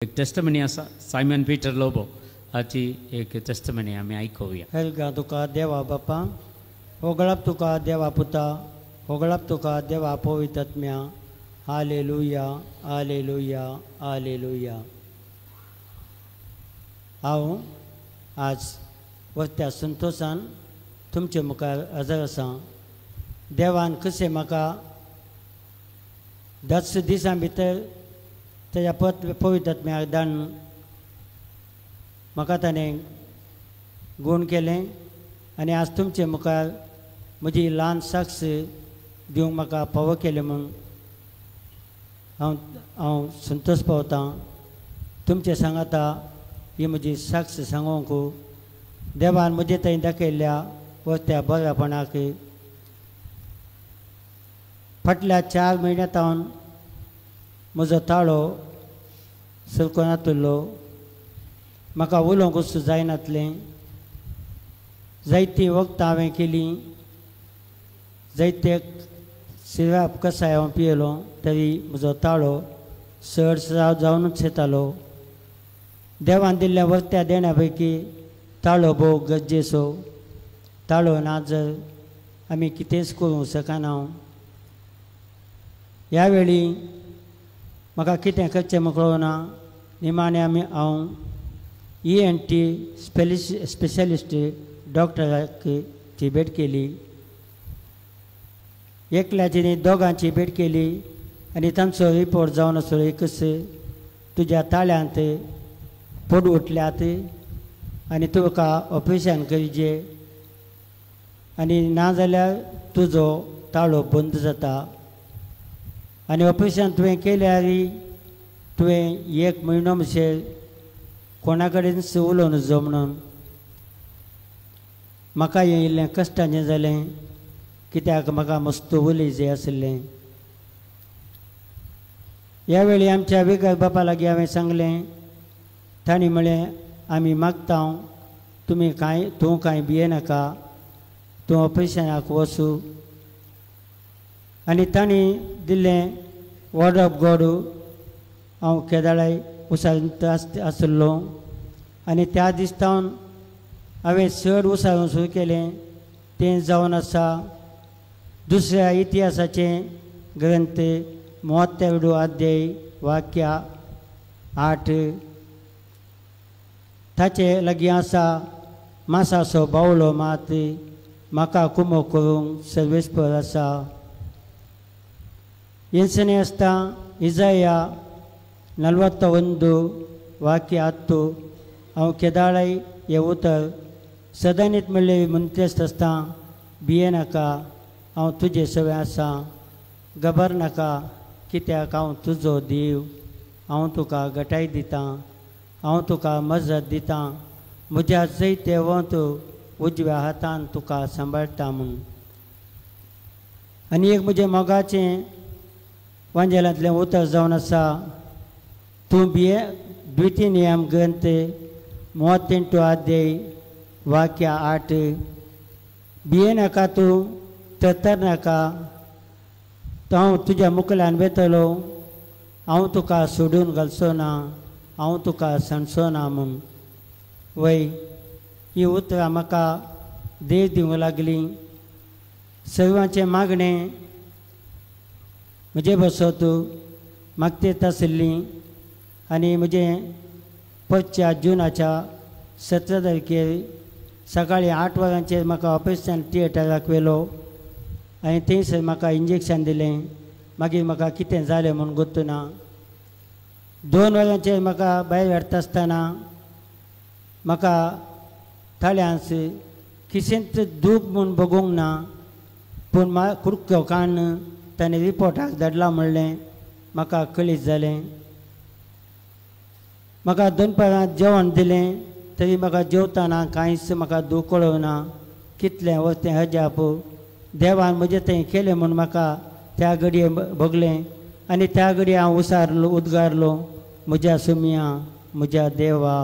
एक टेस्टमनी आसा Simon Peter Lobo हाची एक टेस्टमनी आमी आयकुया. हेलगा तुका देवा बापा, होगळप तुका देवा पुता, होगळप तुका देवा पवित्र आत्म्या. Hallelujah hallelujah hallelujah. हांव आज वरत्या संतोशान तुमचे मुखार हजर आसा. देवान कशें म्हाका 10 दिसां भितर तेज्या पवित्र आत्म्याक धाडून म्हाका ताणें गूण केलें आनी आज तुमचे मुखार म्हजी ल्हान साक्ष दिवंक म्हाका फावो केलें म्हूण हांव संतोश पावतां. तुमचे सांगाता ही म्हजी साक्ष सांगूंक देवान म्हजे थंय दाखयल्ल्या वरत्या बऱ्यापणाक फाटल्या 4 म्हयन्यांतावन म्हजो ताळो सरकून येतलो. म्हाका उलोवंक वचूं जायनासलें. जायतीं वखदां हांवें केलीं, जायते सिराप कसाय हांव पियेलो, तरी म्हजो ताळो चड जावनूच येतालो. देवान दिल्ल्या वरत्या देण्या पैकी ताळो भोव गरजेचो. ताळो ना जर आमी कितेंच करूंक शकना. ह्या वेळी म्हाका कितें करचें म्हूण कळना. निमाणें हांव ENT स्पेशलिस्ट डॉक्टराची भेट केली. एकल्याची न्ही दोगांची भेट केली आनी तांचो रिपोर्ट जावन आसलो एकच, तुज्या ताळ्यांत पोड उठल्यात आनी तुका ऑपरेशन करचें आनी नाजाल्यार तुजो ताळो बंद जाता. आनी ऑपरेशन तुवें केल्यार तुवें 1 म्हयनो म्हणसर कोणा कडेन उलोवन नजो म्हणून. म्हाका हें इल्लें कश्टाचें जालें, कित्याक म्हाका मस्त उलयचें आसलें. ह्या वेळी आमच्या विकार बापा लागीं हांवें सांगलें. तांणी म्हळें आमी मागता तूं कांय भियेनाका, तूं ऑपरेशनाक वचूं. आनी तांणी दिल्लें वर्ड ऑफ गॉड हांव केदाळे उसाळीत आसलो आनी त्या दिसतावन हांवें चड उसाळूंक सुरू केलें. तें जावन आसा दुसऱ्या इतिहासाचें ग्रंथ 32 अध्याय वाक्य 8. ताचे लागीं आसा मासाचो बावलो मात म्हाका कुमो करूंक सर्वेस्पर आसा. येसने आसता इजाया 41 वाक्य 8. हांव केदाळे हें उतर सदांनीच म्हणलें म्हणटेच आसता, भियेनाका, हांव तुजे सवय आसा. घबरनाका, कित्याक हांव तुजो देव. हांव तुका घटाय दितां, हांव तुका मजत दितां. म्हज्या जायते वंत उजव्या हातान तुका सांबाळटा म्हूण. आनी एक म्हजें मोगाचें वांजेलांतलें उतर जावन आसा, तूं द्वितीय नियम ग्रंथ 38 अध्याय वाक्य 8. भियेनाका, तूं तरनाका, हांव तुज्या मुखाल्यान वेतलो. हांव तुका सोडून घालचो ना, हांव तुका सांडचो ना म्हूण. वय ही उतरां म्हाका देव दिवंक लागलीं. सर्वांचें मागणें म्हजे बसत मागतेत आसलीं. आनी म्हजें 5 जुनाच्या 17 तारखेर सकाळीं 8 वरांचेर म्हाका ऑपरेशन थिएटराक व्हेलो आनी थंयसर म्हाका इंजेक्शन दिलें. मागीर म्हाका कितें जालें म्हूण गोत्तू ना. 2 वरांचेर म्हाका भायर हाडटा आसतना म्हाका थाळ्यांस किशेंच दूख म्हूण बगूंक ना, पूण कुडको काण ताणें रिपोर्टाक धाडला म्हणलें. म्हाका कळीत जालें. म्हाका दनपारां जेवण दिलें, तरी म्हाका जेवताना कांयच म्हाका दूख कळना. कितलें वरतें अजाप देवान म्हजे थंय केलें म्हूण म्हाका त्या घडये भोगलें. आनी त्या घडये हांव उद्गारलो, म्हज्या सुमया, म्हज्या देवा,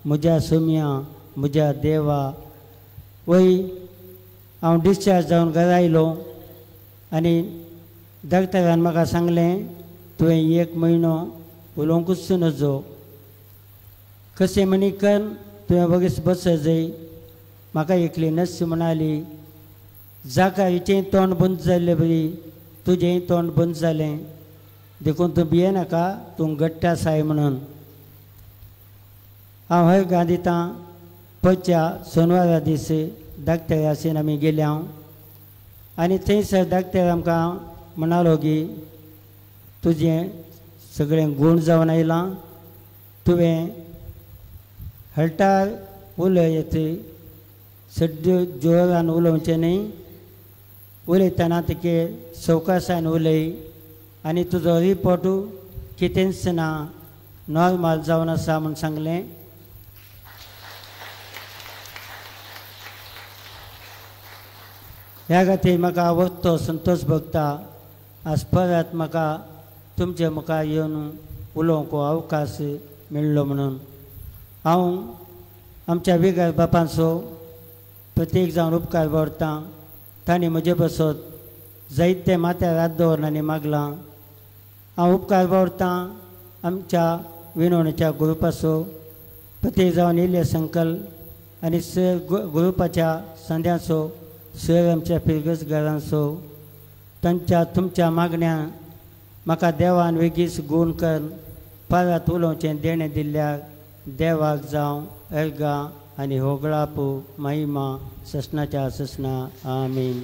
म्हज्या सुमया, म्हज्या देवा. वय हांव डिस्चार्ज जावन घरा आयलो आनी डॉक्टरान म्हाका सांगलें, तुवें 1 म्हयनो उलोवंकूच नजो. कसे म्हणी कर तुवें वगीच बस जाय म्हाका एकली नस म्हणाली जाका हिचें तोंड बंद जाल्लें बरी तुजेंय तोंड बंद जालें देखून तूं भियेनाका तूं घट्ट आसाय म्हणून हांव हय गांदितां पयच्या सोनवारा दीस धाकटे आसीन आमी गेल्या आनी थंयसर धाकट्यार आमकां म्हणालो की तुजें सगळें गूण जावन आयलां तुवें हळटार उलयत सड्ड्यो जोरान उलोवचें न्ही उलयतना तिके सवकासायन उलय आनी तुजो रिपोर्टू कितेंच ना नॉर्मल जावन आसा म्हूण सांगलें ह्या खातीर म्हाका आवडतो संतोश भोगता आज परत म्हाका तुमचे मुखार येवन उलोवंक अवकाश मेळ्ळो म्हणून हांव आमच्या विगर बापांचो प्रत्येक जावन उपकार करतां तांणी म्हजे बसत जायते माथ्यार हात दवरून आनी मागलां हांव उपकार करतां आमच्या विणवणेच्या ग्रुपाचो प्रत्येक जावन येयल्ले संकल्प आनी ग्रुपाच्या संध्याचो सर आमच्या फिरगस घरांचो तांच्या तुमच्या मागण्या म्हाका देवान वेगीच गूण कर परत उलोवचें देणें दिल्ल्यार देवाक जावं अर्गा आनी होगळापू महिमा ससनाच्या ससना आमीन.